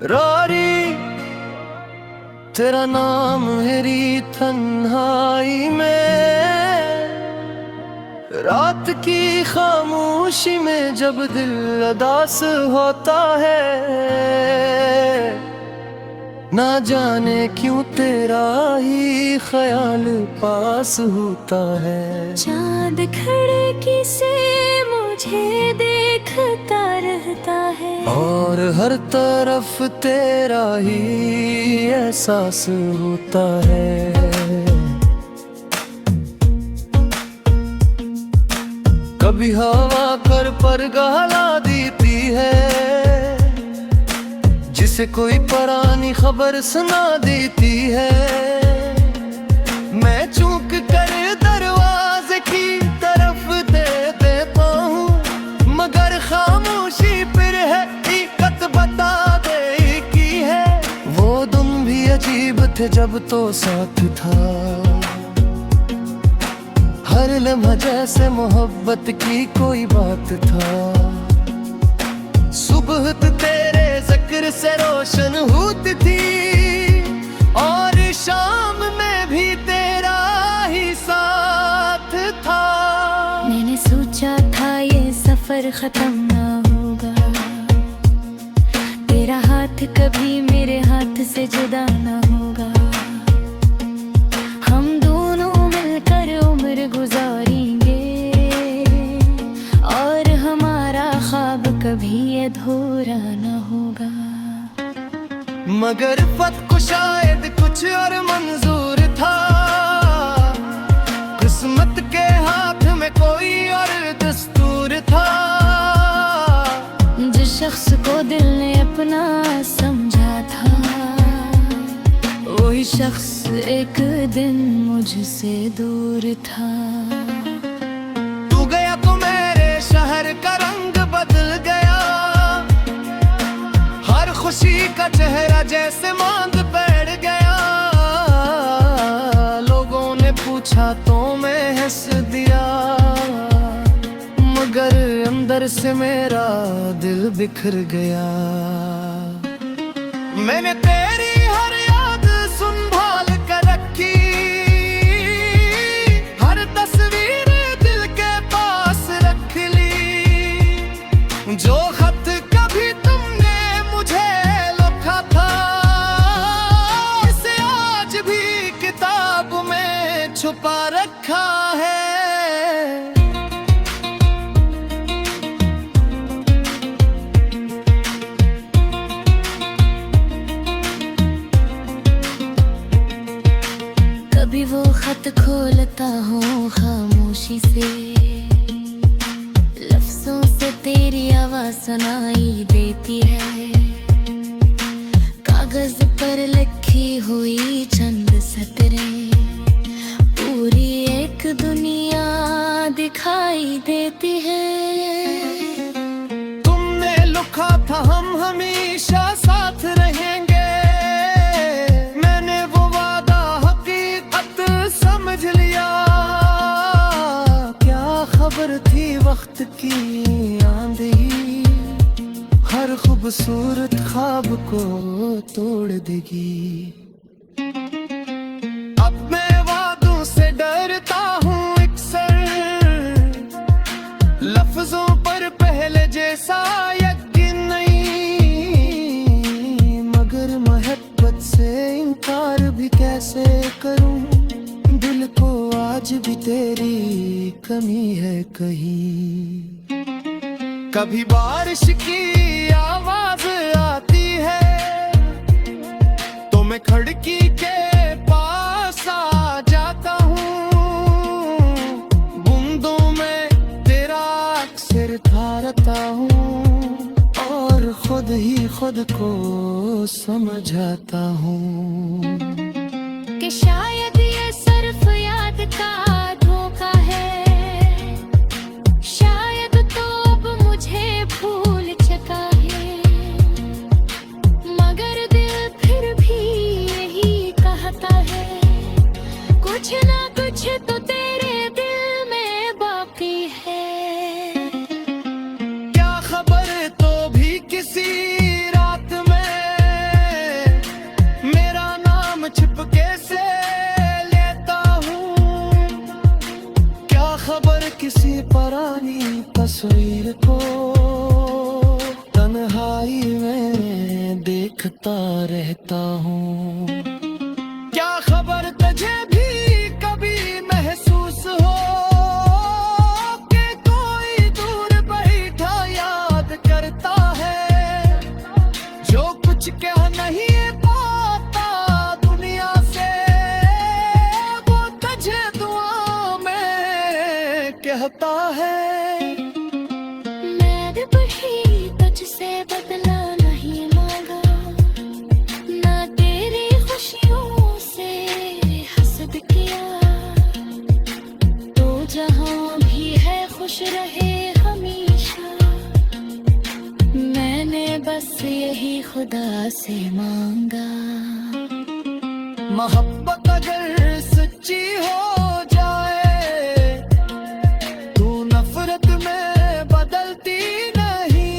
Rory तेरा नाम मेरी तन्हाई में, रात की खामोशी में जब दिल उदास होता है, ना जाने क्यों तेरा ही ख्याल पास होता है। चांद खिड़की से मुझे देखता रहता है, और हर तरफ तेरा ही एहसास होता है। कभी हवा कर पर गहला देती है, जिसे कोई पुरानी खबर सुना देती है। मैं चूक कर दरवाजे की तरफ दे देता हूँ, मगर खामोशी फिर है हकीकत बता दे की है। वो तुम भी अजीब थे जब तो साथ था, हर लम्हा जैसे मोहब्बत की कोई बात था। सुबह तेरे जिक्र से रोशन होती थी, और शाम में भी तेरा ही साथ था। मैंने सोचा था ये सफर खत्म ना होगा, तेरा हाथ कभी मेरे हाथ से जुदा ना होगा। हम दोनों मिलकर उम्र गुजारेंगे, और हमारा ख्वाब कभी अधूरा ना होगा। मगर फत को शायद कुछ और मंजूर था, किस्मत के हाथ में कोई और दस्तूर था। जिस शख्स को दिल ने अपना समझा था, वही शख्स एक दिन मुझसे दूर था। तू गया तो मेरे शहर का रंग बदल गया, हर खुशी का चेहरा जैसे मांग बैठ गया। लोगों ने पूछा तो मैं हंस दिया, मगर अंदर से मेरा दिल बिखर गया। मैंने तेरी हर याद संभाल कर रखी, हर तस्वीर दिल के पास रख ली। जो खत कभी तुमने मुझे लिखा था, इसे आज भी किताब में छुपा रखा है। कभी वो खत खोलता हूँ खामोशी से, लफ्जों से तेरी आवाज सुनाई देती है। कागज पर लिखी हुई चंद सतरें पूरी एक दुनिया दिखाई देती है। तुमने लिखा था हम हमेशा साथ रहेंगे, मैंने वो वादा हकीकत समझ लिया। क्या खबर थी वक्त की आंधी, हर खूबसूरत ख्वाब को तोड़ देगी। अब मैं वादों से डरता हूँ अक्सर, लफ्जों पर पहले जैसा यकीन नहीं। मगर मोहब्बत से इनकार भी कैसे करूँ, दिल को आज भी तेरी कमी है कहीं। कभी बारिश की आवाज आती है, तो मैं खिड़की के पास आ जाता हूँ। बूंदों में तेरा अक्सर ठहरता हूँ, और खुद ही खुद को समझाता हूँ कि शायद ये सिर्फ याद का धोखा है, शायद तो अब मुझे भूल चुका है। मगर दिल फिर भी यही कहता है, कुछ ना कुछ तो तेरे दिल में बाकी है। क्या खबर तो भी किसी रात में कहता है मैं बढ़ी तुझसे बदला नहीं मांगा, ना तेरी खुशियों से हसद किया। तो जहाँ भी है खुश रहे हमेशा, मैंने बस यही खुदा से मांगा। मोहब्बत अगर सच्ची हो जाए, तू नफरत में बदलती नहीं।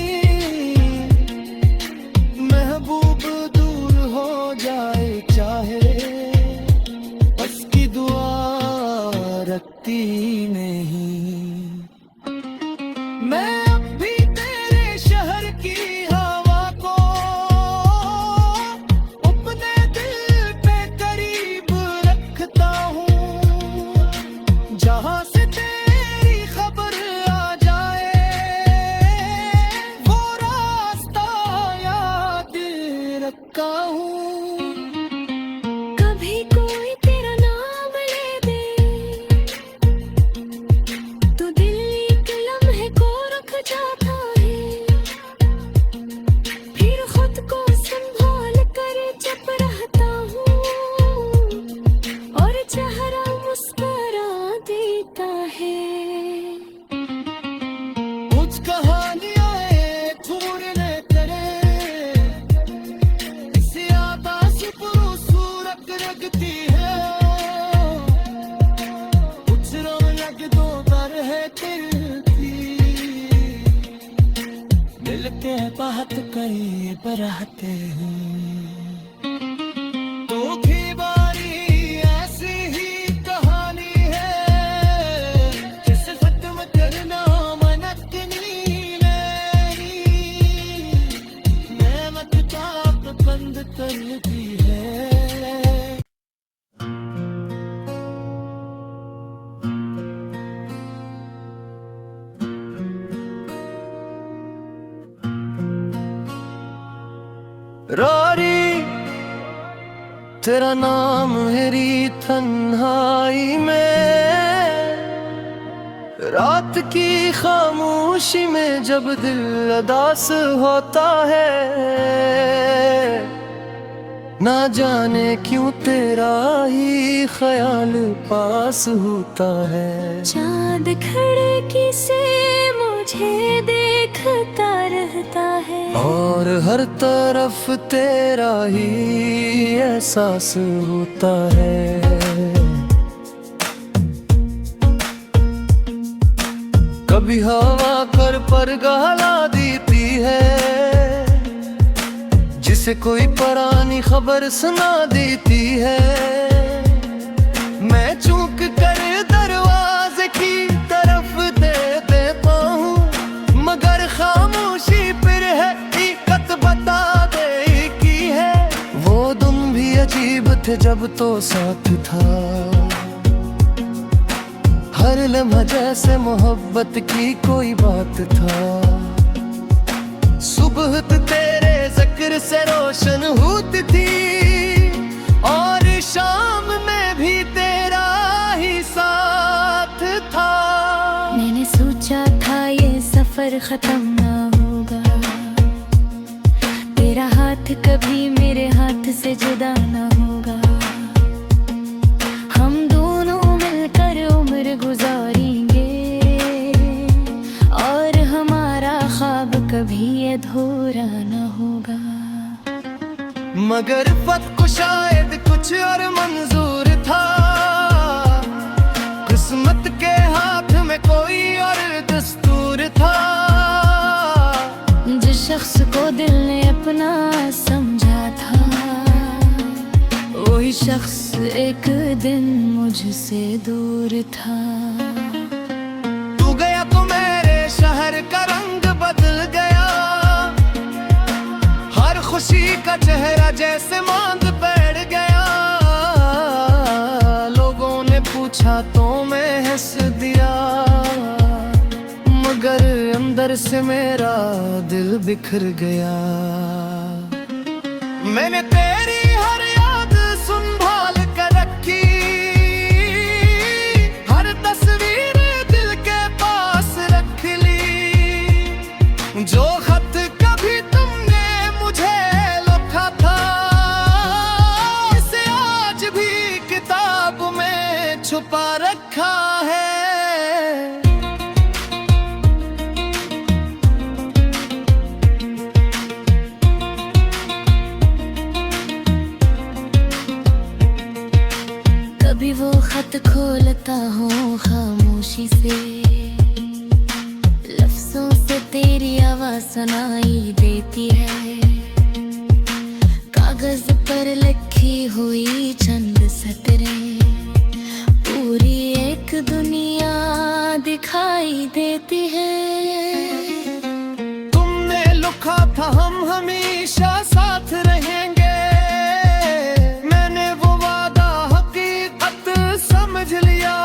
महबूब दूर हो जाए चाहे, उसकी दुआ रखती नहीं। मैं अब भी तेरे शहर की हवा को अपने दिल पे करीब रखता हूँ। जहाँ से तेरी खबर आ जाए, वो रास्ता याद रखा हूँ। कभी कोई तेरा नाम ले दे, तो दिल एक लम्हे को रुक जाता है। फिर खुद को संभाल कर चुप रहता हूँ, और चेहरा मुस्कुरा देता है। कुछ कहानियां थोड़ने करे, इसे आकाश खूबसूरत लगती है। कुछ रौनक दो दर है तिरती, मिलते हैं बात करीब रहते हैं। तो की बारी ऐसी ही कहानी है, जिसे खत्म करना मनकनी नहीं। नेमत चाप बंद करती है। रारी तेरा नाम मेरी तन्हाई में, रात की खामोशी में जब दिल उदास होता है। ना जाने क्यों तेरा ही ख्याल पास होता है। चाँद खिड़की से मुझे देखता रहता है, और हर तरफ तेरा ही एहसास होता है। कभी हवा कर पर गहला देती है, जिसे कोई पुरानी खबर सुना देती है। मैं चूक कर दरवाजे की तरफ दे देता हूँ, मगर खामोशी फिर है हकीकत बता दे की है। वो दिन भी अजीब थे जब तो साथ था, हर लम्हा जैसे मोहब्बत की कोई बात था। सुबह तेरे जिक्र से रोशन होती थी, और शाम में भी तेरा ही साथ था। मैंने सोचा था ये सफर खत्म ना होगा, तेरा हाथ कभी मेरे हाथ से जुदा ना होगा। हम दोनों मिलकर उम्र गुजारेंगे, और हमारा ख्वाब कभी अधूरा ना होगा। मगर फत को शायद कुछ और मंजूर था, किस्मत के हाथ में कोई और दस्तूर था। जिस शख्स को दिल ने अपना समझा था, वही शख्स एक दिन मुझसे दूर था। तू गया तो मेरे शहर का रंग बदल गया, हर खुशी का चेहरा जैसे मांग बैठ गया। लोगों ने पूछा तो मैं हंस दिया, मगर अंदर से मेरा दिल बिखर गया। मैंने तेरी हर याद संभाल कर रखी, हर तस्वीर दिल के छुपा रखा है। कभी वो खत खोलता हूँ खामोशी से, लफ्जों से तेरी आवाज सुनाई देती है। कागज पर लिखी हुई चंद सतरें पूरी एक दुनिया दिखाई देती है। तुमने लिखा था हम हमेशा साथ रहेंगे, मैंने वो वादा हकीकत समझ लिया।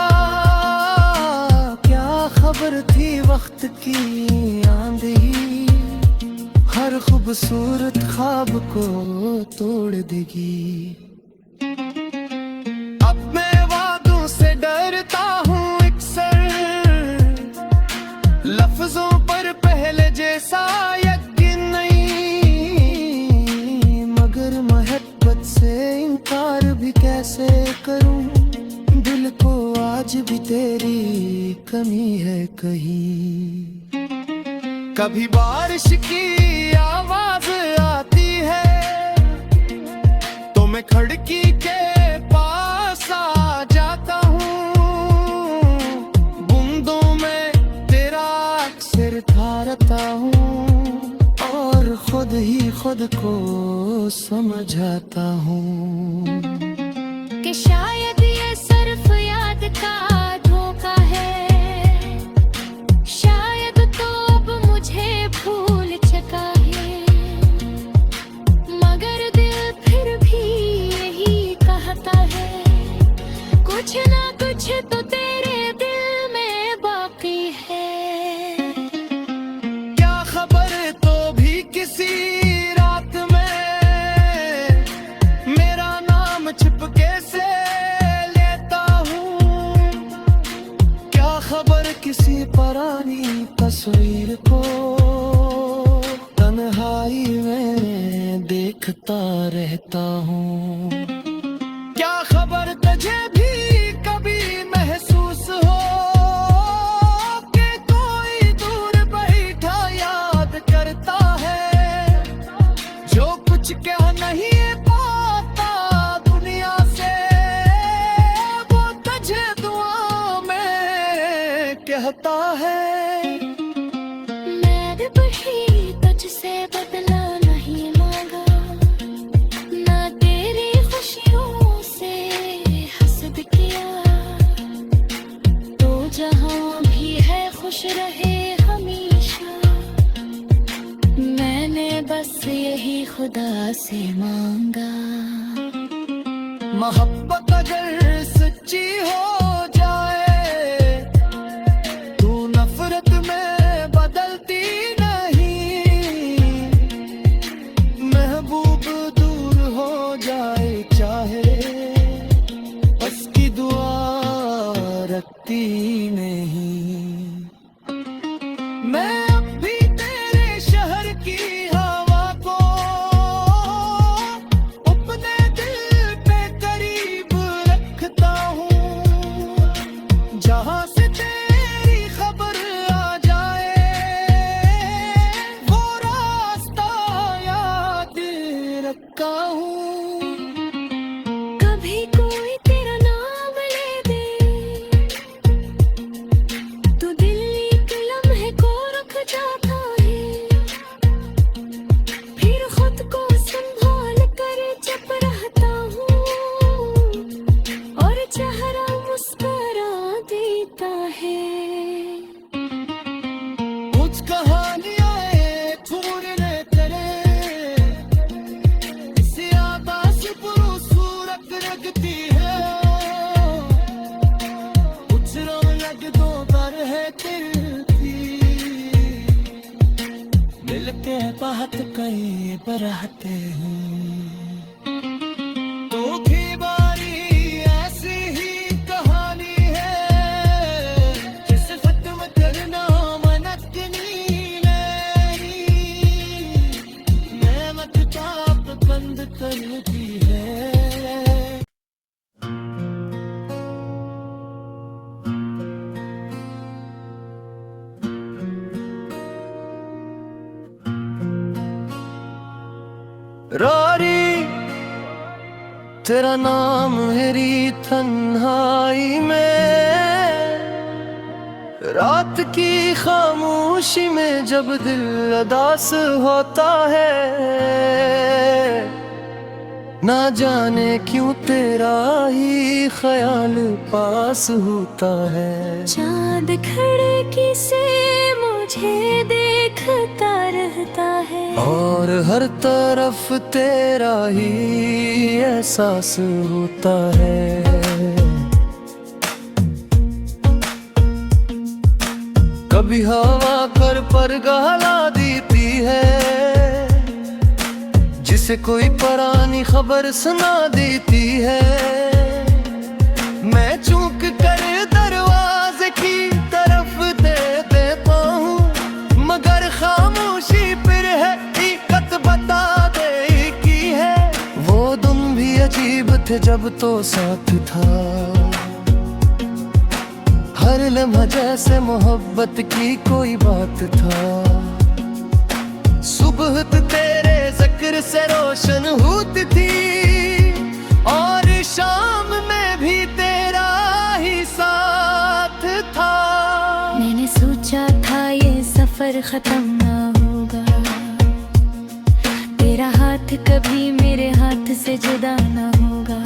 क्या खबर थी वक्त की आंधी हर खूबसूरत ख्वाब को तोड़ देगी। अब मैं वादों से डरता हूँ अक्सर, लफ्जों पर पहले जैसा यकीन नहीं। मगर मोहब्बत से इनकार भी कैसे करूँ, दिल को आज भी तेरी कमी है कहीं। कभी बारिश की आवाज आती है तो मैं खिड़की के पास आ जाता हूँ, बूंदों में तेरा अक्सर ठहरता हूँ और खुद ही खुद को समझाता हूँ कि शायद ये सिर्फ याद का धोखा है, शायद तो अब मुझे भूल चुका है। मगर दिल फिर भी यही कहता है, कुछ ना कुछ तो तेरे दिल में बाकी है। क्या खबर तो भी किसी रात में मेरा नाम छिपके से लेता हूँ। क्या खबर किसी पुरानी तस्वीर को तन्हाई में देखता रहता हूँ। क्या खबर तुझे भी कभी महसूस हो कि कोई दूर बैठा याद करता है, जो कुछ कह नहीं पाता दुनिया से वो तुझे दुआ में कहता है। मैंने वही तुझसे बदला नहीं मांगा, ना तेरी खुशियों से हसद किया। तो जहां भी है खुश रहे हमेशा, मैंने बस यही खुदा से मांगा। मोहब्बत अगर सच्ची हो जाए तू नफरत में बदलती नहीं। महबूब दूर हो जाए चाहे उसकी दुआ रखती नहीं। मैं अब भी तेरे शहर की हवा को अपने दिल पे करीब रखता हूँ, जहाँ से तेरी खबर आ जाए वो रास्ता याद रखा हूँ। कभी कोई तेरा नाम ले दे तो दिल एक लम्हे को रुक जाता है, फिर खुद को संभाल कर चुप रहता हूँ और चेहरा मुस्कुरा देता है। कुछ कहानियां एक पूरे करे इसे आकाश खूबसूरत लगती है, कुछ रौनक दो पर है तिरती, मिलके बात कहीं पर रहते हैं। तो की बारी ऐसी ही कहानी है, जिस खत्म करना मनकनी नहीं, मैं मत चाप बंद करती है। रोरी तेरा नाम मेरी तन्हाई में, रात की खामोशी में जब दिल उदास होता है, ना जाने क्यों तेरा ही ख्याल पास होता है। चांद खिड़की से मुझे देखता रहता है, और हर तरफ तेरा ही एहसास होता है। कभी हवा कर पर गहला देती है, जिसे कोई पुरानी खबर सुना देती है। मैं चूक कर दरवाजे की तरफ दे देता हूँ, मगर खामोशी फिर है हकीकत बता दे की है। वो दिन भी अजीब थे जब तो साथ था, हर लम्हा जैसे मोहब्बत की कोई बात था। सुबह तेरे जिक्र से रोशन होती थी, और शाम में भी तेरा ही साथ था। मैंने सोचा था ये सफर खत्म ना होगा, तेरा हाथ कभी मेरे हाथ से जुदा ना होगा।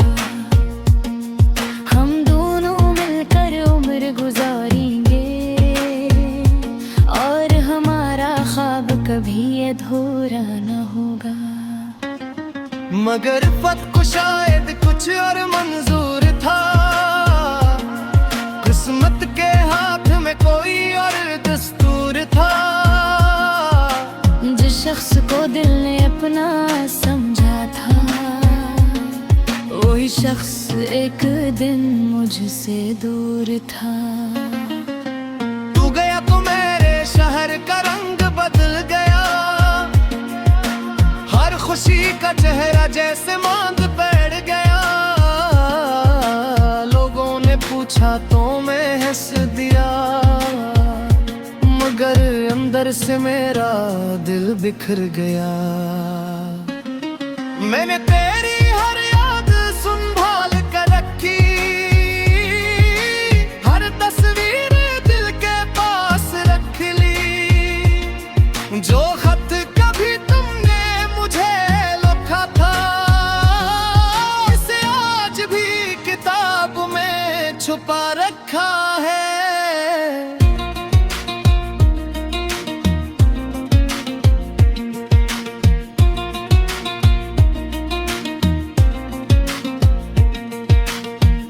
हम दोनों मिलकर उम्र गुजारेंगे, और हमारा ख्वाब कभी अधूरा ना होगा। मगर फत को शायद कुछ और मंजूर था, किस्मत के हाथ में कोई और दस्तूर था। जिस शख्स को दिल ने अपना समझा था, वही शख्स एक दिन मुझसे दूर था। तू गया तो मेरे शहर का रंग बदल गया, हर खुशी का चेहरा जैसे मांग बैठ गया। लोगों ने पूछा तो मैं हंस दिया, मगर अंदर से मेरा दिल बिखर गया। मैंने तेरी हर याद संभाल कर रखी, हर तस्वीर दिल के पास रख ली। जो खत कभी तुमने मुझे लिखा था, इसे आज भी किताब में छुपा रखा है।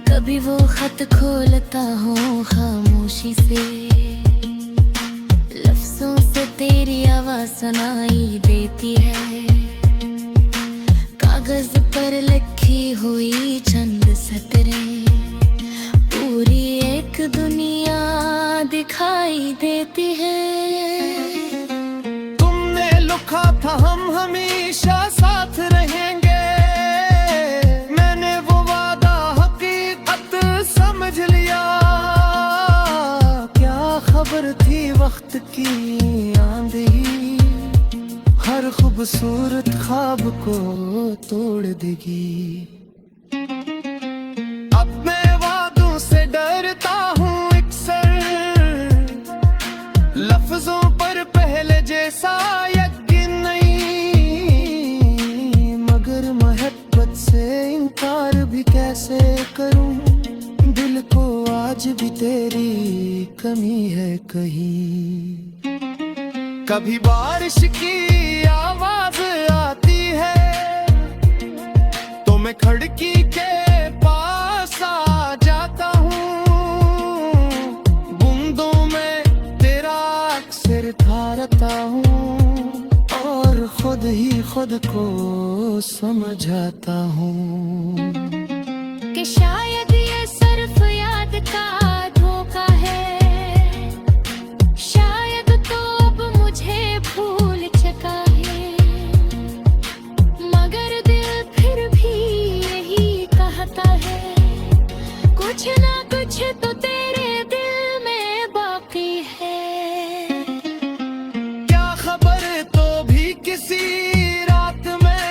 कभी वो खत खोलता हूँ खामोशी से, लफ्जों से तेरी आवाज सुनाई देती है। कागज पर लिखी हुई चंद सतरें पूरी एक दुनिया दिखाई देती है। तुमने लिखा था हम हमेशा साथ रहेंगे, मैंने वो वादा हकीकत समझ लिया। क्या खबर थी वक्त की आंधी, हर खूबसूरत ख्वाब को तोड़ देगी। अब मैं वादों से डरता हूँ अक्सर, लफ्जों पर पहले जैसा यकीन नहीं। मगर मोहब्बत से इनकार भी कैसे करूं, दिल को आज भी तेरी कमी है कहीं। कभी बारिश की आवाज आती है, तो मैं खिड़की के पास आ जाता हूँ। बूंदों में तेरा अक्सर ठहरता हूँ, और खुद ही खुद को समझाता हूँ कि शायद ये सिर्फ याद का धोखा है, शायद तो अब मुझे भूल चुका है। मगर दिल फिर भी यही कहता है, कुछ ना कुछ तो तेरे दिल में बाकी है। क्या खबर तो भी किसी रात में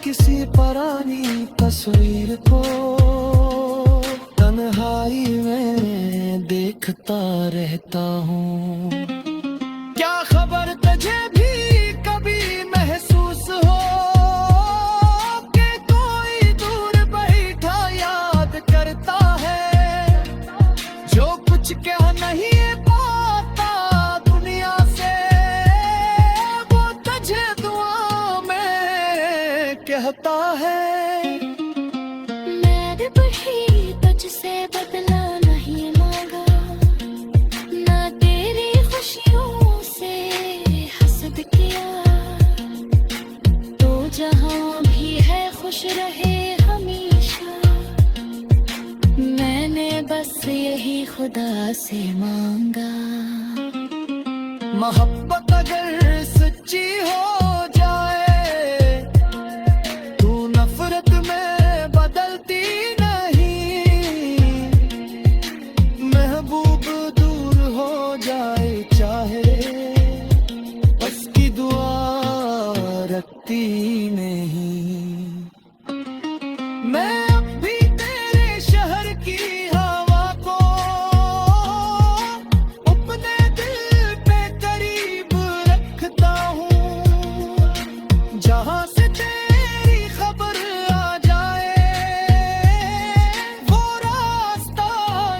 किसी पुरानी तस्वीर को तन्हाई में देखता रहता हूँ। क्या खबर तुझे भी कभी महसूस हो कि कोई दूर बैठा याद करता है, जो कुछ कह नहीं पाता दुनिया से वो तुझे दुआ में कहता है। मैंने बढ़ी तुझसे बदला नहीं मांगा, ना तेरी खुशियों से हसद किया, तो जहाँ भी है खुश रहे हमेशा, मैंने बस यही खुदा से मांगा। मोहब्बत अगर सच्ची हो जाए तू नफरत में बदलती नहीं, महबूब दूर हो जाए चाहे उसकी दुआ रखती नहीं। मैं अब भी तेरे शहर की हवा को अपने दिल पे करीब रखता हूँ, जहाँ से तेरी खबर आ जाए वो रास्ता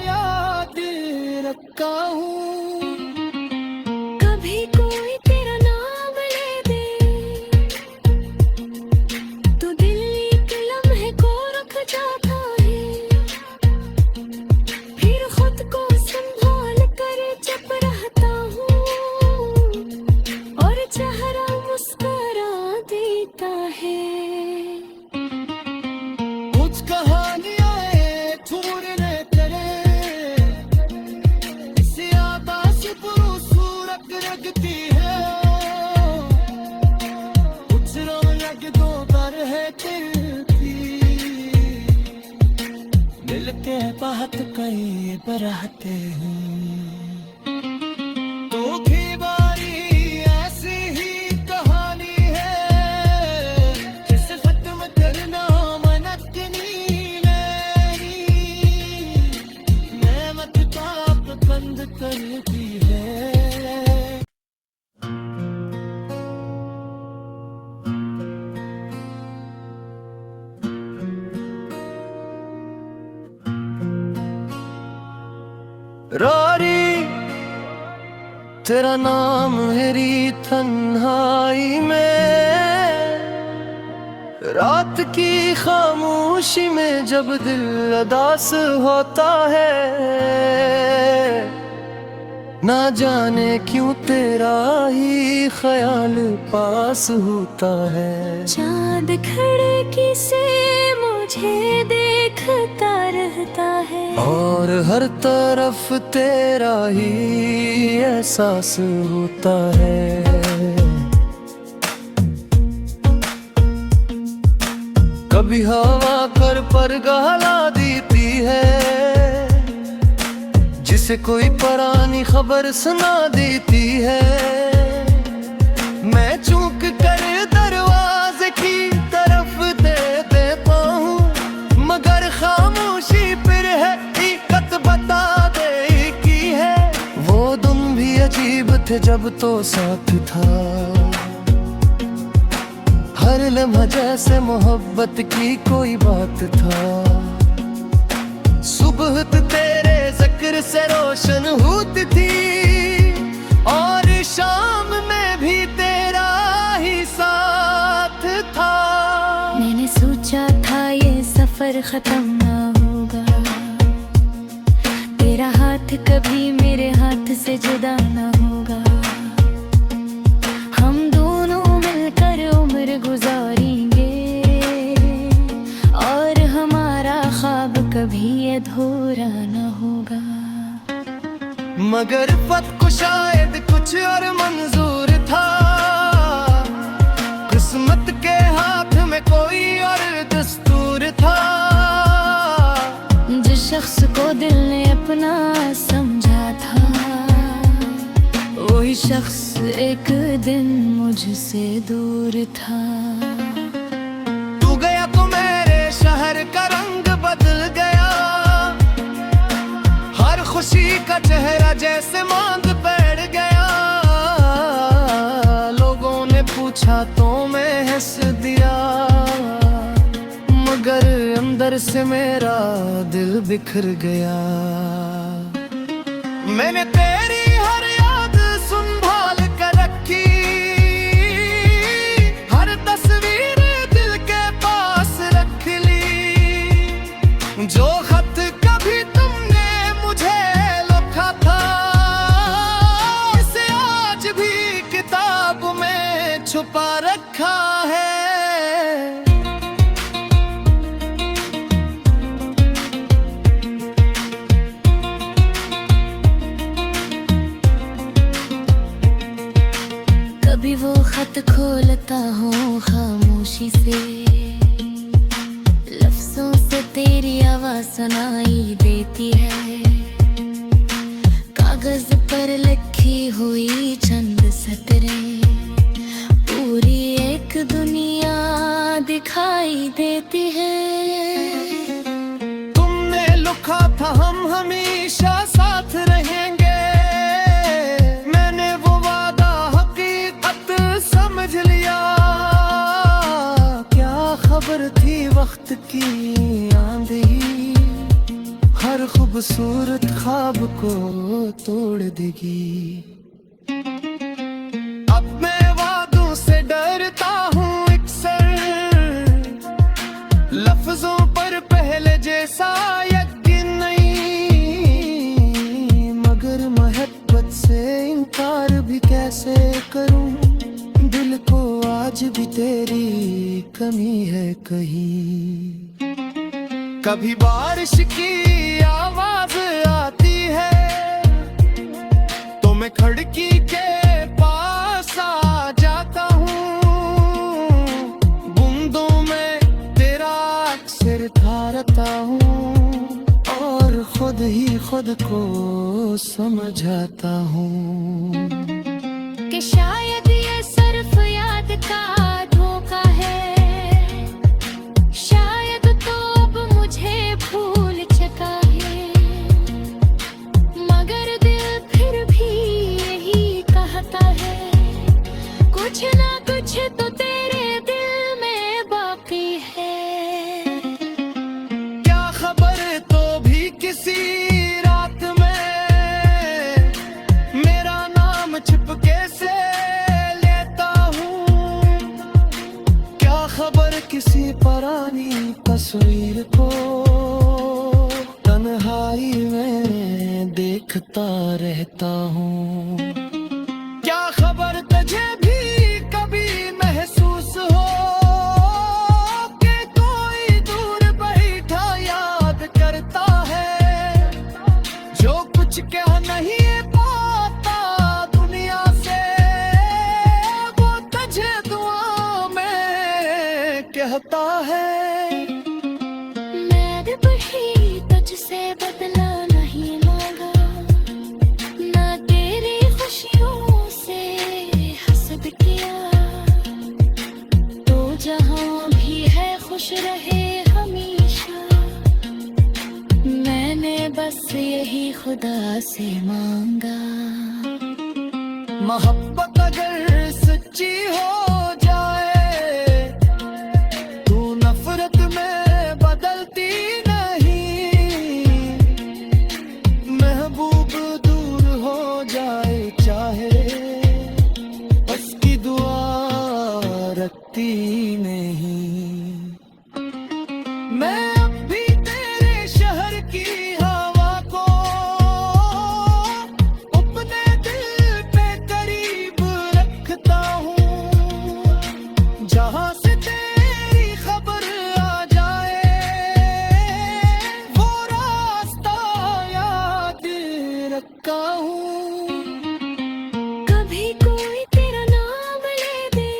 याद रखा हूँ। कभी कोई तेरा नाम ले दे तो दिल एक लम्हे को रुक जाता है, फिर खुद को संभाल कर चुप रहता हूँ और चेहरा मुस्कुरा देता है। कुछ कहानियां छूरने तेरे इसे आकाश खूबसूरत लगती है, कुछ रौनक दो दर है तिरती, मिलके बात कई बरहते हैं। तो की बारी ऐसी ही कहानी है जिसे खत्म करना मनकनी मेरी, नेमत ताप बंद करती है। रारी तेरा नाम मेरी तन्हाई में, रात की खामोशी में जब दिल उदास होता है, ना जाने क्यों तेरा ही ख्याल पास होता है। चांद खिड़की से मुझे देखता रहता है, और हर तरफ तेरा ही एहसास होता है। कभी हवा कर पर गहला देती है, जिसे कोई पुरानी खबर सुना देती है। मैं चूक कर दरवाजे की तरफ दे देता हूँ, मगर खामोशी फिर है हकीकत बता दे की है। वो दिन भी अजीब थे जब तो साथ था, हर लम्हा जैसे मोहब्बत की कोई बात था। सुबह तेरे जिक्र से रोशन होती थी, और शाम में भी तेरा ही साथ था। मैंने सोचा था ये सफर खत्म ना होगा, तेरा हाथ कभी मेरे हाथ से जुदा ना होगा, हम दोनों मिलकर उम्र गुजारेंगे और हमारा ख्वाब कभी अधूरा न होगा। मगर फत को शायद कुछ और मंजूर था, किस्मत के हाथ में कोई और दस्तूर था। जिस शख्स को दिल ने अपना समझा था, वही शख्स एक दिन मुझसे दूर था। को मेरे शहर का रंग बदल गया, हर खुशी का चेहरा जैसे मांग बैठ गया। लोगों ने पूछा तो मैं हंस दिया, मगर अंदर से मेरा दिल बिखर गया। मैंने तेरी हर याद संभाल कर रखी, हर तस्वीर दिल के पास रख ली। जो खत कभी तुमने मुझे लिखा था, इसे आज भी किताब में छुपा रखा है। कभी वो खत खोलता हूँ खामोशी से, लफ्जों से तेरी आवाज सुनाई देती है। कागज पर लिखी हुई चंद सतरें पूरी एक दुनिया दिखाई देती है। तुमने लिखा था हम हमेशा साथ रहेंगे, खबर थी वक्त की आंधी, हर खूबसूरत ख्वाब को तोड़ देगी। अब मैं वादों से डरता हूँ अक्सर, लफ्जों पर पहले जैसा यकीन नहीं, मगर मोहब्बत से इनकार भी कैसे करूँ। दिल को आज भी तेरी कमी है कहीं। कभी बारिश की आवाज आती है तो मैं खिड़की के पास आ जाता हूँ, बूंदों में तेरा अक्सर ठहरता हूँ और खुद ही खुद को समझाता हूँ कि शायद ये सिर्फ याद का धोखा है, शायद तो अब मुझे भूल चुका है, मगर दिल फिर भी यही कहता है, कुछ ना कुछ तो तेरे दिल में बाकी है। क्या खबर तो भी किसी रात में मेरा नाम छिपके से लेता हूँ, क्या खबर किसी पुरानी तस्वीर को तन्हाई में देखता रहता हूँ। क्या खबर तुझे भी कभी महसूस हो कि कोई दूर बैठा याद करता है, जो कुछ कह नहीं पाता दुनिया से, वो तुझे दुआ में कहता है। मैं भी तुझसे बदला नहीं मांगा, ना तेरी खुशियों से हसद किया, तो जहाँ भी है खुश रहे हमेशा, मैंने बस यही खुदा से मांगा। मोहब्बत अगर सच्ची हो जाए तू नफरत में बदलती नहीं, महबूब दूर हो जाए चाहे उसकी दुआ रखती नहीं। मैं अब भी तेरे शहर की हवा को अपने दिल पे करीब रखता हूँ, जहाँ से तेरी खबर आ जाए वो रास्ता याद रखा हूँ। कभी कोई तेरा नाम ले दे,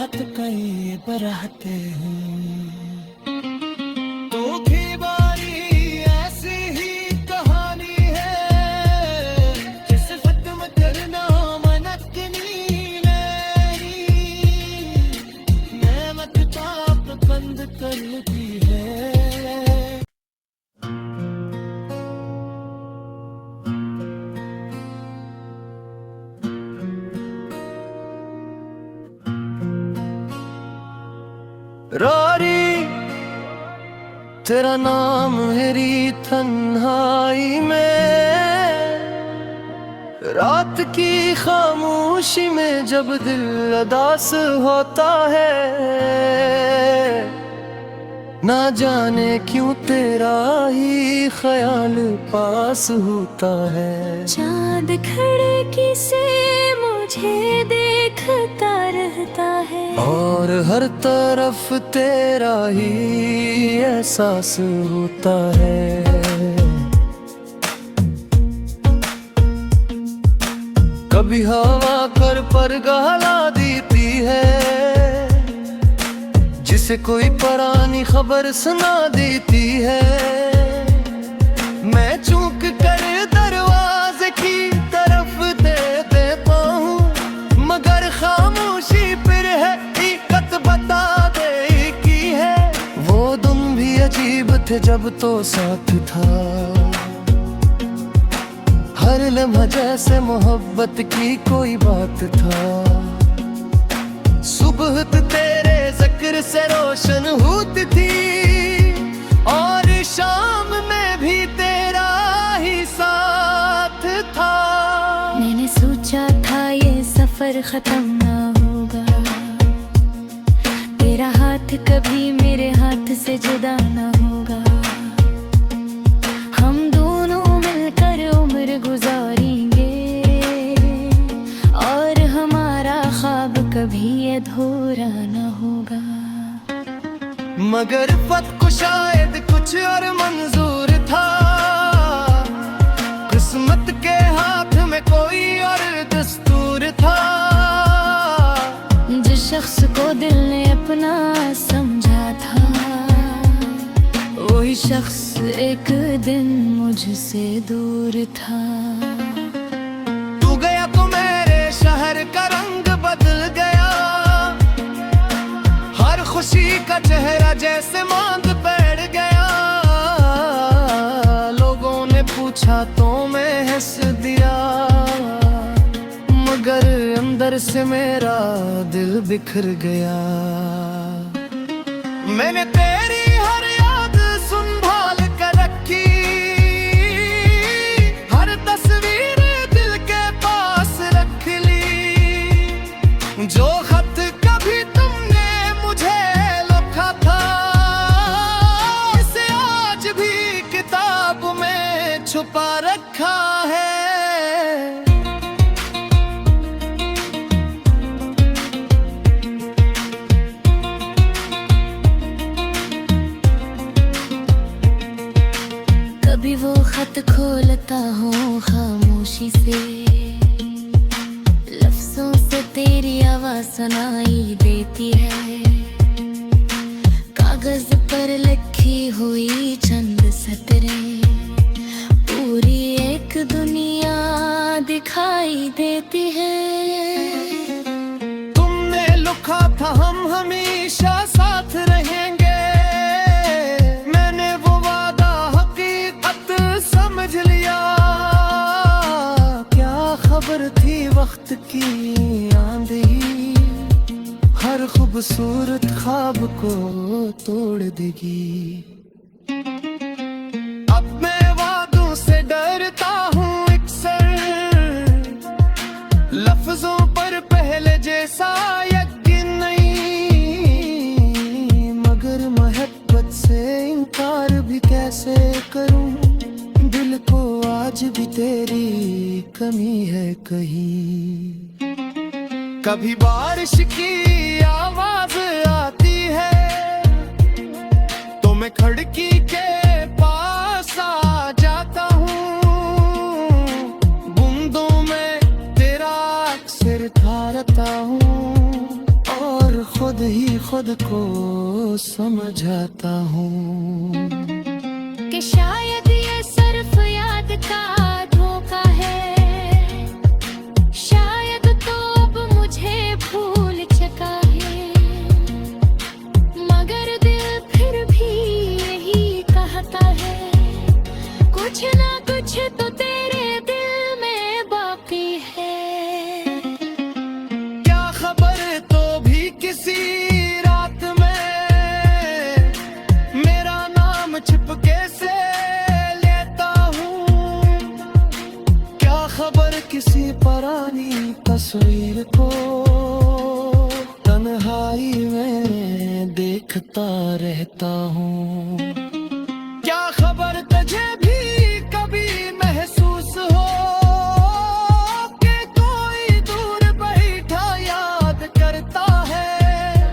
रात कई बरहते हैं। तो की बारी ऐसी ही कहानी है, जिसे खत्म करना मनकनी नेमत चाप बंद करती है। रारी तेरा नाम मेरी तन्हाई में, रात की खामोशी में जब दिल उदास होता है, ना जाने क्यों तेरा ही ख्याल पास होता है। चाँद खिड़की से मुझे देखता रहता है, और हर तरफ तेरा ही एहसास होता है। कभी हवा कर पर गहला देती है, जिसे कोई पुरानी खबर सुना देती है। मैं चूक कर दरवाजे की तरफ दे देता हूँ, मगर खामोशी फिर है हकीकत बता दे की है। वो दिन भी अजीब थे जब तो साथ था, हर लम्हा जैसे मोहब्बत की कोई बात था। सुबह तेरे जिक्र से रोशन होती थी, और शाम में भी तेरा ही साथ था। मैंने सोचा था ये सफर खत्म ना होगा, तेरा हाथ कभी मेरे हाथ से जुदा ना होगा। हम दोनों मिलकर उम्र गुजारेंगे, और हमारा ख्वाब कभी अधूरा ना होगा। मगर फत को शायद कुछ और मंजूर था, किस्मत के हाथ में कोई और दस्तूर था। जिस शख्स को दिल ने अपना समझा था, वही शख्स एक दिन मुझसे दूर था। तू गया तो मेरे शहर का रंग बदल गया, हर खुशी का चेहरा जैसे मांग बैठ गया। लोगों ने पूछा तो मैं हंस दिया, मगर अंदर से मेरा दिल बिखर गया। मैंने तेरी हर याद संभाल कर रखी, हर तस्वीर दिल के पास रख ली। जो खत कभी तुमने मुझे लिखा था, इसे आज भी किताब में छुपा रखा है। कभी वो खत खोलता हूँ खामोशी से, लफ्जों से तेरी आवाज सुनाई देती है। कागज पर लिखी हुई चंद सतरें पूरी एक दुनिया दिखाई देती है। तुमने लिखा था हम हमेशा साथ रहेंगे, मैंने वो वादा हकीकत समझ लिया। क्या खबर थी वक्त की आंधी, हर खूबसूरत ख्वाब को तोड़ देगी। अब मैं वादों से डरता हूँ अक्सर, लफ्जों पर पहले जैसा यकीन नहीं। मगर मोहब्बत से इनकार भी कैसे करूँ, दिल को आज भी तेरी कमी है कहीं। कभी बारिश की आवाज आती है, तो मैं खिड़की के पास आ जाता हूँ। बूंदों में तेरा अक्सर ठहरता हूँ, और खुद खुद को समझाता हूँ कि शायद ये सिर्फ याद का धोखा है, शायद तो अब मुझे भूल चुका है, मगर दिल फिर भी यही कहता है, कुछ ना कुछ तो तेरे दिल में बाकी है। क्या खबर तो भी किसी रात में मेरा नाम छिपके से लेता हूँ, क्या खबर किसी पुरानी तस्वीर को तन्हाई में देखता रहता हूँ, क्या खबर तुझे भी कभी महसूस हो कि कोई दूर बैठा याद करता है,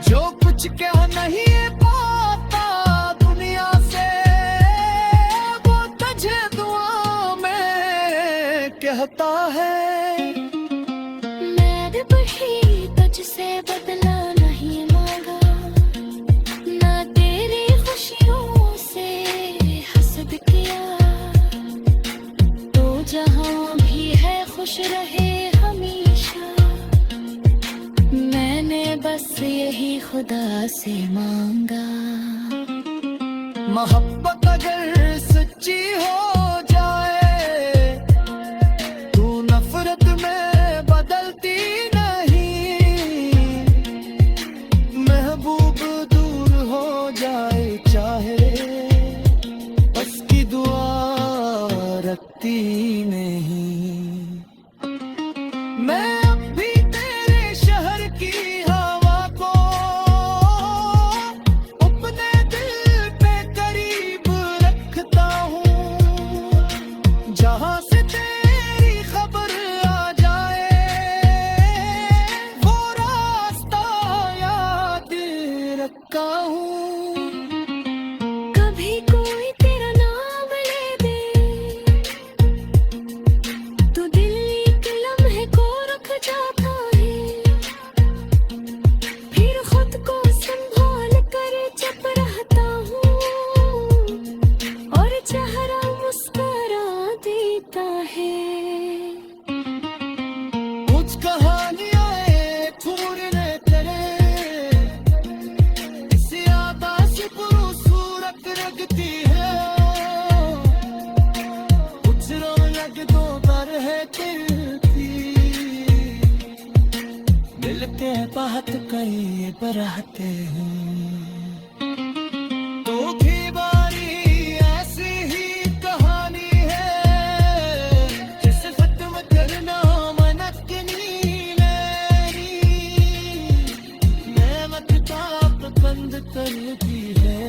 जो कुछ कह नहीं पाता दुनिया से वो तुझे दुआ में कहता है। मैंने वही तुझसे बदला नहीं मांगा, ना तेरी खुशियों से हसद किया, तो जहाँ भी है खुश रहे हमेशा, मैंने बस यही खुदा से मांगा। मोहब्बत अगर सच्ची हो जाए तू नफरत में बदलती नहीं, महबूब दूर हो जाए चाहे बस की दुआ रखती नहीं। मैं अब भी तेरे शहर की हवा को अपने दिल पे करीब रखता हूँ, जहाँ से तेरी खबर आ जाए वो रास्ता याद रखा हूँ। कभी कोई तेरा नाम ले दे तो दिल एक लम्हे को रुक जाता है, फिर खुद को संभाल कर चुप रहता हूँ और चेहरा मुस्कुरा देता है। कुछ कहानियां एक पूरे तेरे इस आकाश खूबसूरत लगती है, कुछ रौनक दो पर है तिरती, मिलते हैं बात कई बराते हैं, तो की बारी ऐसी ही कहानी है, जिसे खत्म करना मनकनी लेनी, नेमत ताप बंद करती है।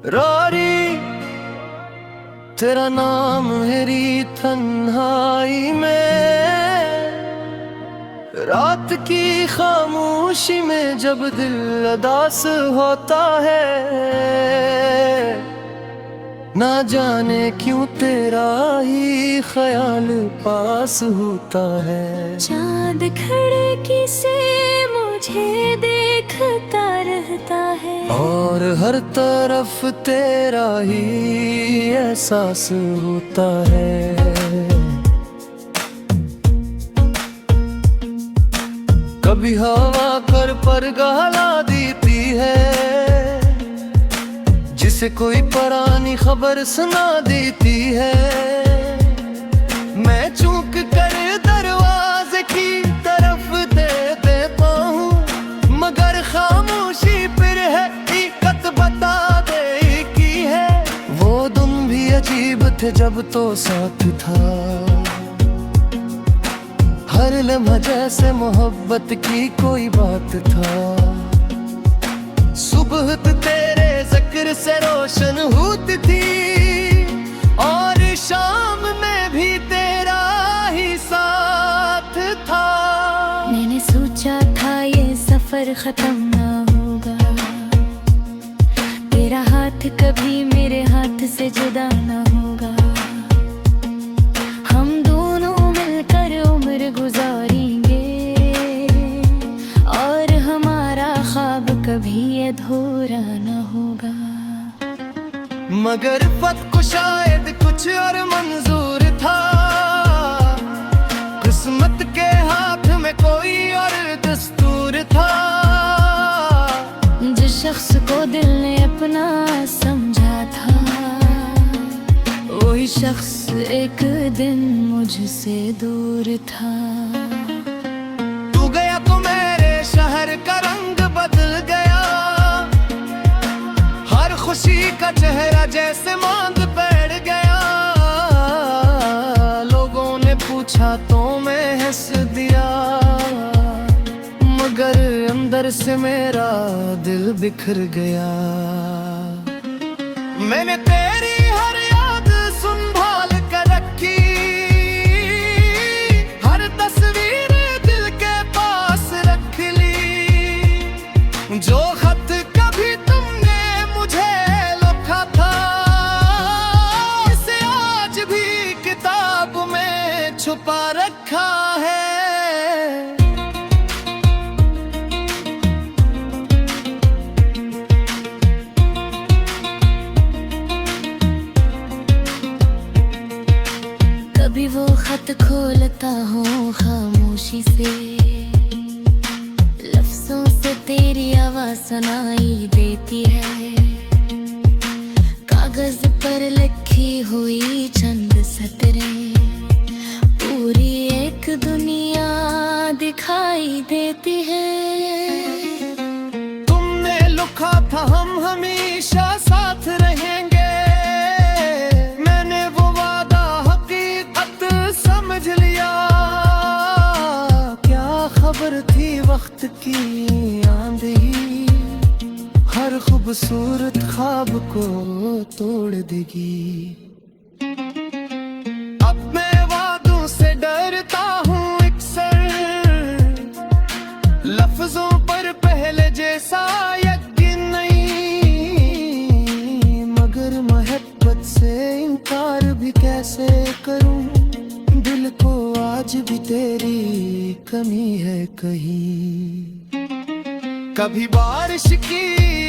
रोरी तेरा नाम मेरी तन्हाई में, रात की खामोशी में जब दिल उदास होता है, ना जाने क्यों तेरा ही ख्याल पास होता है। चांद खिड़की से मुझे देखता रहता है, और हर तरफ तेरा ही एहसास होता है। कभी हवा कर पर गहला देती है, जिसे कोई पुरानी खबर सुना देती है। मैं चूक कर दरवाजे की तरफ दे देता हूँ, मगर खामोशी फिर है हकीकत बता दे की है। वो दिन भी अजीब थे जब तो साथ था, हर लम्हा जैसे मोहब्बत की कोई बात था। सुबह तेरे जिक्र से रोशन होती थी, और शाम में भी तेरा ही साथ था। मैंने सोचा था ये सफर खत्म ना होगा, हाथ कभी मेरे हाथ से जुदा न होगा। हम दोनों मिलकर उम्र गुजारेंगे और हमारा ख्वाब कभी अधूरा न होगा। मगर फत को शायद कुछ और मंजूर था, किस्मत के हाथ में कोई और दस्तूर था। जिस शख्स को दिल ने अपना समझा था, वही शख्स एक दिन मुझसे दूर था। तू गया तो मेरे शहर का रंग बदल गया, हर खुशी का चेहरा जैसे मांग बैठ गया। लोगों ने पूछा तो मैं हंस दिया, मगर अंदर से मेरा दिल बिखर गया। मैंने तेरी हर याद संभाल कर रखी, हर तस्वीर दिल के पास रख ली। जो खत कभी तुमने मुझे लिखा था, इसे आज भी किताब में छुपा रखा है। कभी वो खत खोलता हूँ खामोशी से, लफ्जों से तेरी आवाज सुनाई देती है। कागज पर लिखी हुई चंद सतरें पूरी एक दुनिया दिखाई देती है। तुमने लिखा था हम हमेशा साथ रहेंगे, मैंने वो वादा हकीकत समझ लिया। क्या खबर थी वक्त की आंधी, हर खूबसूरत ख्वाब को तोड़ देगी। अब मैं वादों से डरता हूँ अक्सर, लफ्जों पर पहले जैसा यकीन नहीं। मगर मोहब्बत से इनकार भी कैसे करूँ, दिल को आज भी तेरी कमी है कहीं। कभी बारिश की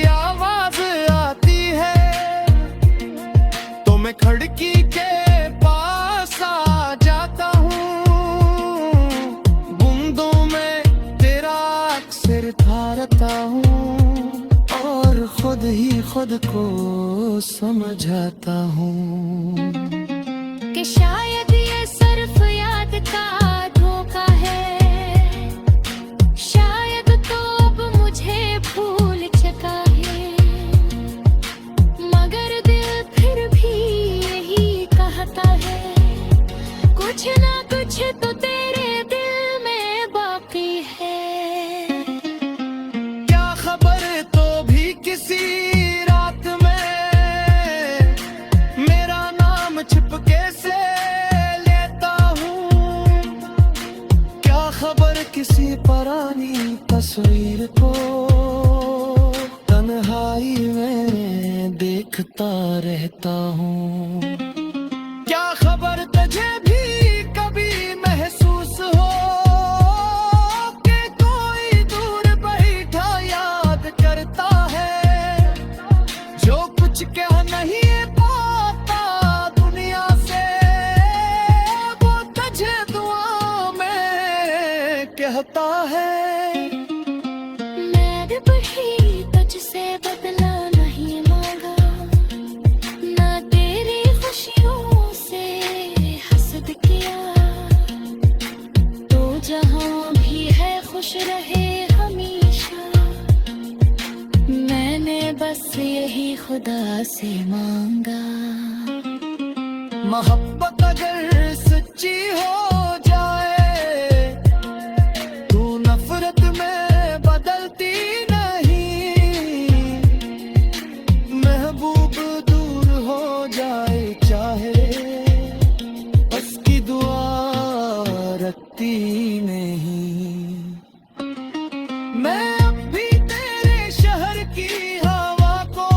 आवाज आती है तो मैं खिड़की के पास आ जाता हूँ। बूंदों में तेरा अक्सर ठहरता हूँ और खुद ही खुद को समझाता हूँ कि शायद ये सिर्फ याद का धोखा है, शायद तो अब मुझे भूल चुका है। मगर दिल फिर भी यही कहता है, कुछ ना कुछ तो तेरे दिल में बाकी है। क्या खबर तो भी किसी रात में मेरा नाम छिपके से लेता हूँ। क्या खबर किसी पुरानी तस्वीर को तन्हाई में देखता रहता हूँ। क्या खबर तुझे भी कभी महसूस हो कि कोई दूर बैठा याद करता है, जो कुछ कह नहीं पाता दुनिया से, वो तुझे दुआ में कहता है। मैंने भी तुझसे बदला नहीं मांगा, ना तेरी खुशियों से हसद किया। तो जहाँ भी है खुश रहे हमेशा, मैंने बस यही खुदा से मांगा। मोहब्बत अगर सच्ची हो जाए तो नफरत में बदलती नहीं। महबूब दूर हो जाए चाहे, उसकी दुआ रखती नहीं। मैं अब भी तेरे शहर की हवा को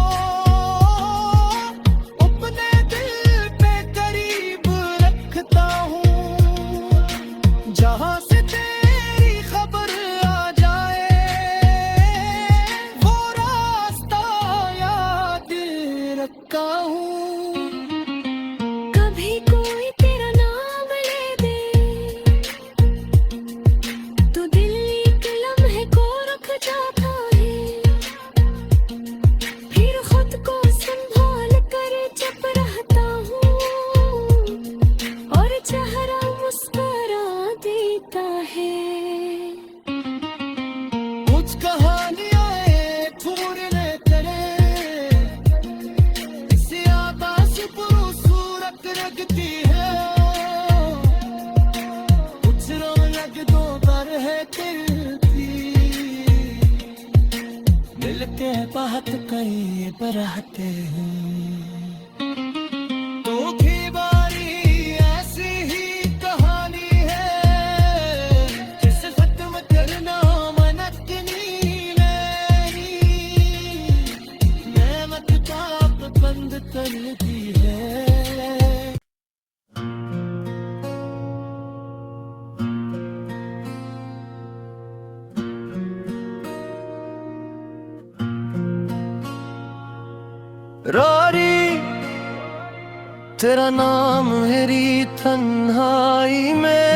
जीता है। कुछ कहानियां पूरे करे इसे आकाश खूबसूरत रखती है। कुछ रौनक दो पर है तिरती मिलके बात कई बराते हैं। तो की बारी ऐसी ही कहानी है जिसे खत्म करना मनकनी नहीं। नेमत पाप बंद करती है। रारी तेरा नाम मेरी तन्हाई में,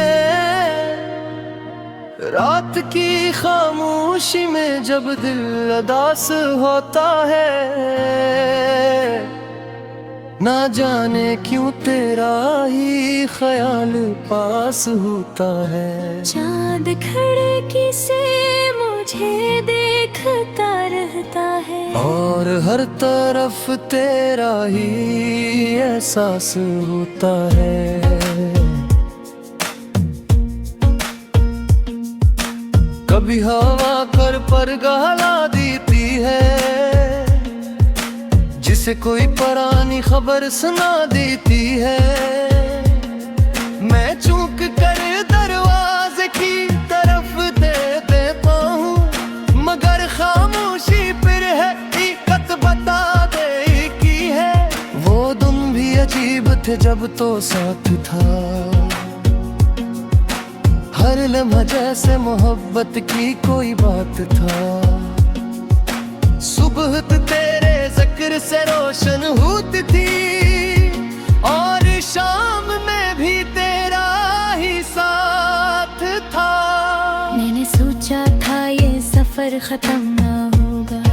रात की खामोशी में जब दिल उदास होता है। ना जाने क्यों तेरा ही ख्याल पास होता है। चांद खिड़की से मुझे देखता रहता है, और हर तरफ तेरा ही एहसास होता है। कभी हवा कर पर गहला देती है, जिसे कोई पुरानी खबर सुना देती है। मैं चूक कर दरवाजे की तरफ दे देता हूँ, मगर खामोशी फिर है हकीकत बता दे की है। वो दिन भी अजीब थे जब तो साथ था, हर लम्हा जैसे मोहब्बत की कोई बात था। सुबह तेरे जिक्र से रोशन होती थी, और शाम में भी तेरा ही साथ था। मैंने सोचा था ये सफर खत्म ना होगा,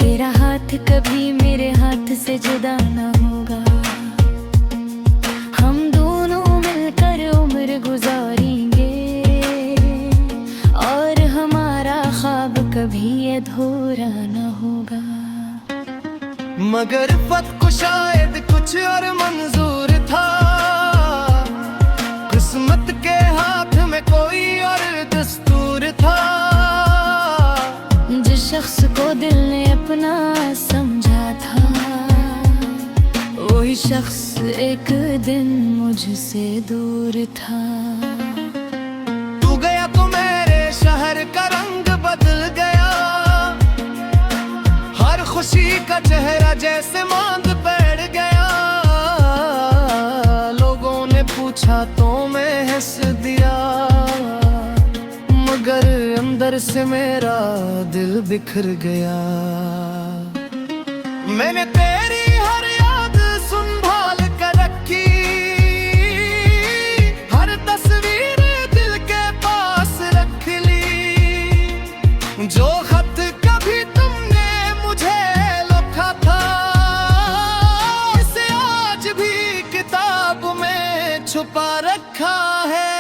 तेरा हाथ कभी मेरे हाथ से जुदा ना होगा। हम दोनों मिलकर उम्र गुजारेंगे, और हमारा ख्वाब कभी अधूरा ना होगा। मगर फत को शायद कुछ और मंजूर था, किस्मत के हाथ में कोई और दस्तूर था। जिस शख्स को दिल ने अपना समझा था, वही शख्स एक दिन मुझसे दूर था। तू गया तो मेरे शहर का रंग बदल गया, हर खुशी का चेहरा जैसे मांग बैठ गया। लोगों ने पूछा तो मैं हंस दिया, मगर अंदर से मेरा दिल बिखर गया। मैंने तेरी हर याद संभाल कर रखी, हर तस्वीर दिल के पास रख ली। जो खत कभी तुमने मुझे लिखा था, इसे आज भी किताब में छुपा रखा है।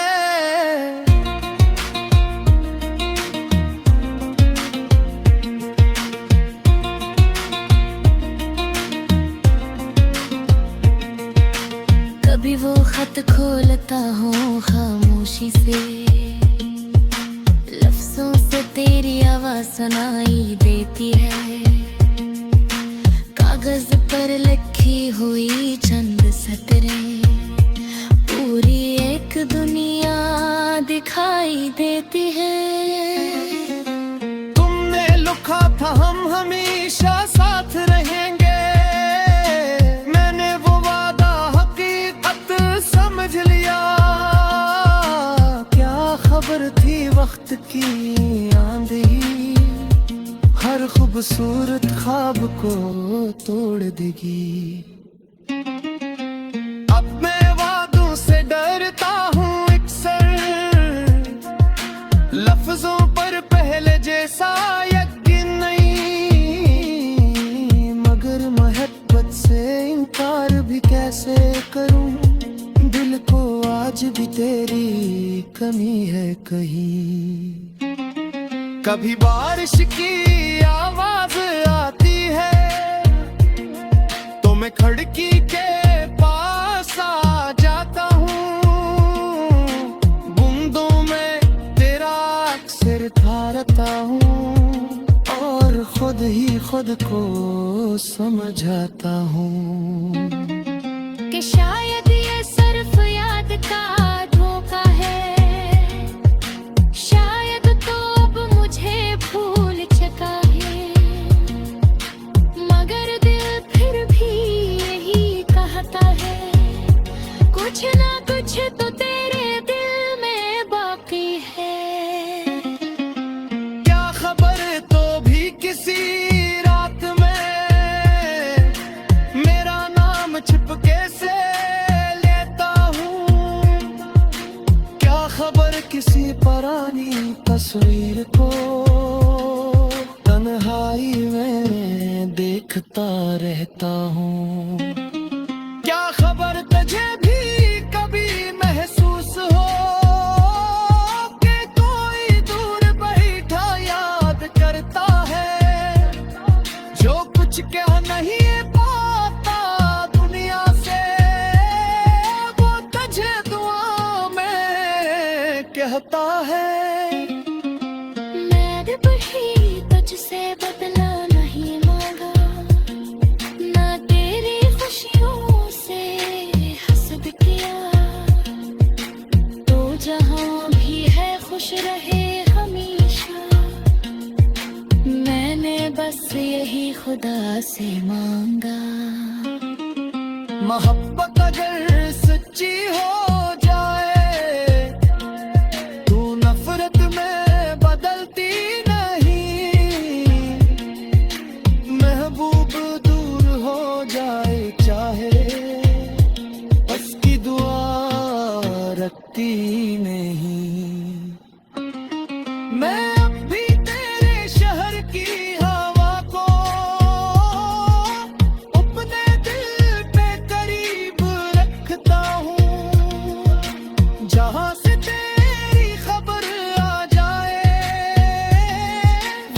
कभी वो खत खोलता हूँ खामोशी से, लफ्जों से तेरी आवाज सुनाई देती है। कागज पर लिखी हुई चंद सतरें पूरी एक दुनिया दिखाई देती है। तुमने लिखा था हम हमेशा साथ रहेंगे, मैंने वो वादा हकीकत समझ लिया। क्या खबर थी वक्त की आंधी, हर खूबसूरत ख्वाब को तोड़ देगी। अब मैं वादों से डरता हूँ अक्सर, लफ्जों पर पहले जैसा यकीन नहीं। मगर मोहब्बत से इनकार भी कैसे करूं, दिल को आज भी तेरी कमी है कहीं। कभी बारिश की आवाज आती है तो मैं खिड़की के पास आ जाता हूँ, बूंदों में तेरा अक्सर ठहरता हूँ और खुद ही खुद को समझाता हूँ कि शायद ये सिर्फ याद का धोखा है, शायद तो अब मुझे भूल चुका है, मगर दिल फिर भी यही कहता है, कुछ ना कुछ तो तेरे दिल में बाकी है। क्या खबर तो भी किसी रात में मेरा नाम छिपके से लेता हूँ, क्या खबर किसी पुरानी तस्वीर को तन्हाई में देखता रहता हूँ। क्या खबर तुझे भी कभी महसूस हो कि कोई दूर बैठा याद करता है, जो कुछ कह नहीं पाता दुनिया से वो तुझे दुआ में कहता है। मैंने भी तुझसे बदला नहीं मांगा, ना तेरी खुशियों से हसद किया, तो जहाँ भी है खुश रहे हमेशा, मैंने बस यही खुदा से मांगा। मोहब्बत अगर सच्ची हो जाए तू नफरत में बदलती नहीं, महबूब दूर हो जाए चाहे उसकी दुआ रखती नहीं। मैं अब भी तेरे शहर की हवा को अपने दिल पे करीब रखता हूँ, जहाँ से तेरी खबर आ जाए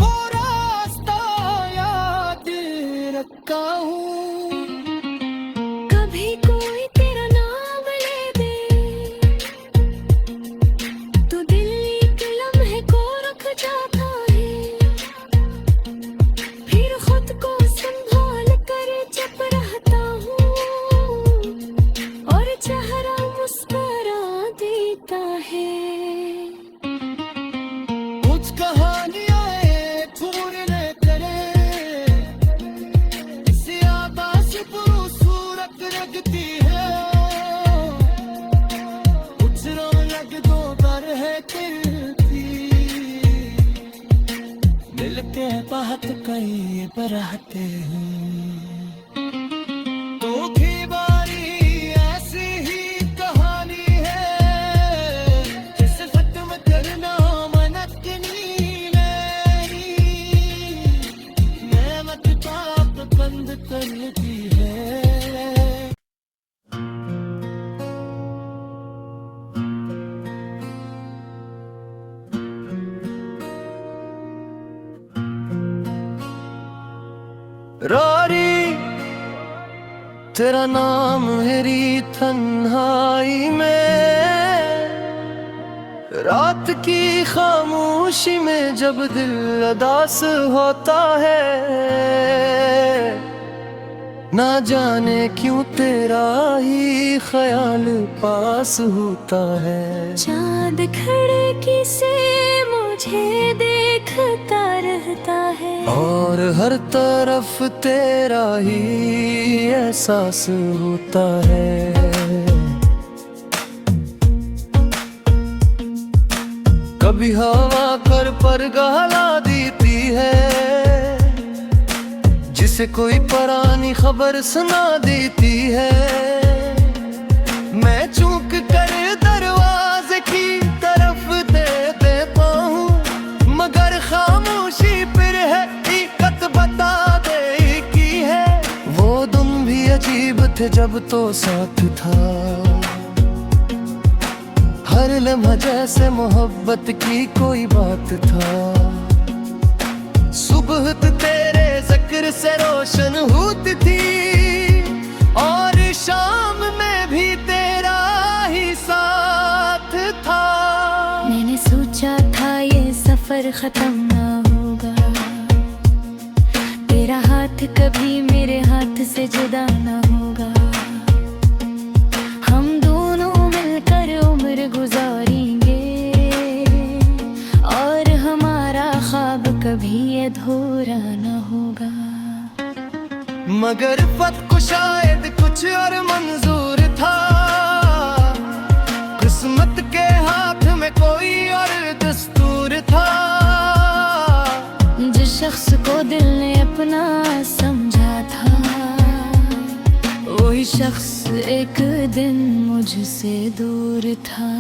वो रास्ता याद रखा हूँ। कभी कोई तेरा नाम ले दे तो दिल एक लम्हे को रुक जाता है, फिर खुद को संभाल कर चुप रहता हूँ और चेहरा मुस्कुरा देता है। कुछ कहानियां पूर्ण करे इसे आवाज खूबसूरत लगती है, कुछ रौनक दो दर है खिलती, मिलते हैं बात कई बराते हैं। तो की बारी ऐसी ही कहानी है जिसे खत्म करना मनकनी मेरी, नेमत पाप बंद करती है। रारी तेरा नाम मेरी तन्हाई में, रात की खामोशी में जब दिल उदास होता है, ना जाने क्यों तेरा ही ख्याल पास होता है। चांद खिड़की से मुझे देखता रहता है और हर तरफ तेरा ही एहसास होता है। कभी हवा कर पर गहला देती है, जिसे कोई पुरानी खबर सुना देती है। मैं चूक कर दरवाजे की तरफ दे देता हूँ, मगर खामोशी फिर है हकीकत बता दे की है। वो दिन भी अजीब थे जब तो साथ था, हर लम्हा जैसे मोहब्बत की कोई बात था। सुबह तेरे जिक्र से रोशन होती थी और शाम में भी तेरा ही साथ था। मैंने सोचा था ये सफर खत्म ना होगा, तेरा हाथ कभी मेरे हाथ से जुदा ना होगा। हम दोनों मिलकर उम्र गुजारेंगे और हमारा ख्वाब कभी अधूरा ना होगा। मगर फत को शायद कुछ और मंजूर था, किस्मत के हाथ में कोई और दस्तूर था। जिस शख्स को दिल ने अपना समझा था, वही शख्स एक दिन मुझसे दूर था।